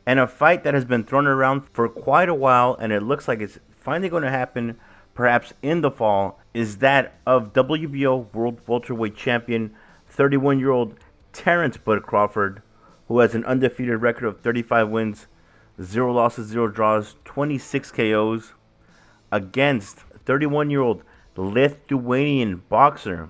And a fight that has been thrown around for quite a while, and it looks like it's finally going to happen perhaps in the fall, is that of WBO World Welterweight Champion 31-year-old Terence Bud Crawford, who has an undefeated record of 35 wins, 0 losses, 0 draws, 26 KOs, against 31-year-old Lithuanian boxer,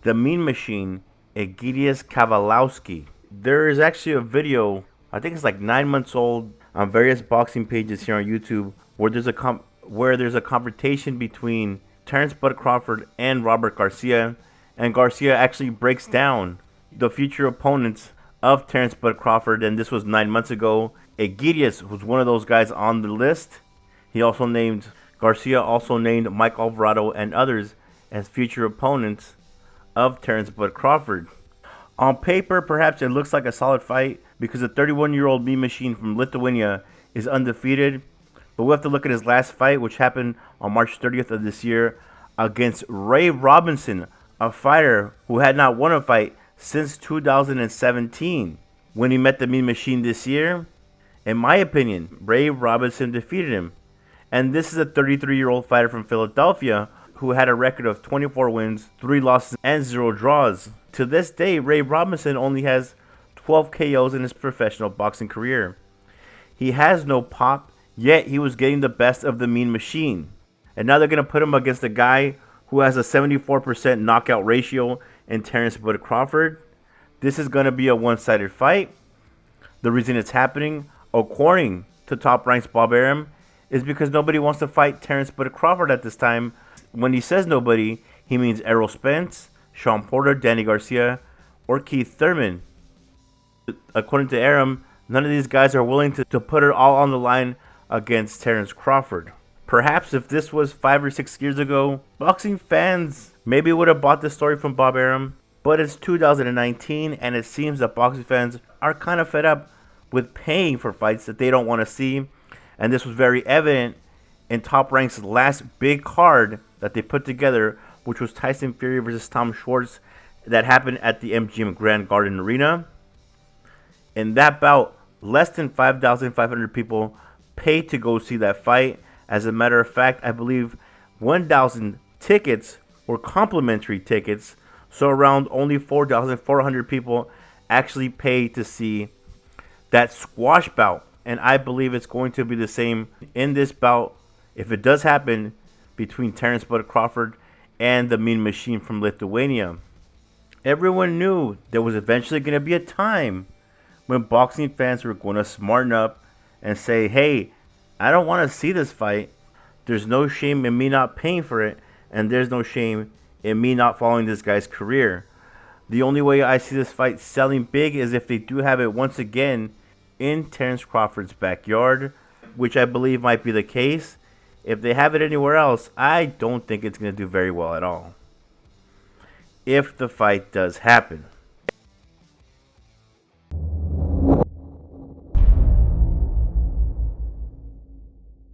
the Mean Machine, Egidijus Kavaliauskas. There is actually a video, I think it's like 9 months old, on various boxing pages here on YouTube, where there's a confrontation between Terence Bud Crawford and Robert Garcia, and Garcia actually breaks down the future opponents of Terence Bud Crawford, and this was 9 months ago. Egidijus was one of those guys on the list. Garcia also named Mike Alvarado and others as future opponents of Terence Bud Crawford. On paper, perhaps it looks like a solid fight because the 31-year-old Mean Machine from Lithuania is undefeated, but we have to look at his last fight, which happened on March 30th of this year against Ray Robinson, a fighter who had not won a fight since 2017. When he met the Mean Machine this year, in my opinion, Ray Robinson defeated him. And this is a 33-year-old fighter from Philadelphia who had a record of 24 wins, 3 losses, and 0 draws. To this day, Ray Robinson only has 12 KOs in his professional boxing career. He has no pop, yet he was getting the best of the Mean Machine. And now they're going to put him against a guy who has a 74% knockout ratio in Terence Bud Crawford. This is going to be a one-sided fight. The reason it's happening, according to Top Rank's Bob Arum, is because nobody wants to fight Terence Bud Crawford at this time. When he says nobody, he means Errol Spence, Sean Porter, Danny Garcia, or Keith Thurman. According to Arum, none of these guys are willing to put it all on the line against Terence Crawford. Perhaps if this was 5 or 6 years ago, boxing fans maybe would have bought this story from Bob Arum. But it's 2019, and it seems that boxing fans are kind of fed up with paying for fights that they don't want to see. And this was very evident in Top Rank's last big card that they put together, which was Tyson Fury versus Tom Schwartz, that happened at the MGM Grand Garden Arena. In that bout, less than 5,500 people paid to go see that fight. As a matter of fact, I believe 1,000 tickets were complimentary tickets, so around only 4,400 people actually paid to see that squash bout. And I believe it's going to be the same in this bout, if it does happen, between Terence Bud Crawford and the Mean Machine from Lithuania. Everyone knew there was eventually going to be a time when boxing fans were going to smarten up and say, hey, I don't want to see this fight. There's no shame in me not paying for it, and there's no shame in me not following this guy's career. The only way I see this fight selling big is if they do have it once again in Terence Crawford's backyard, which I believe might be the case. If they have it anywhere else, I don't think it's going to do very well at all, if the fight does happen.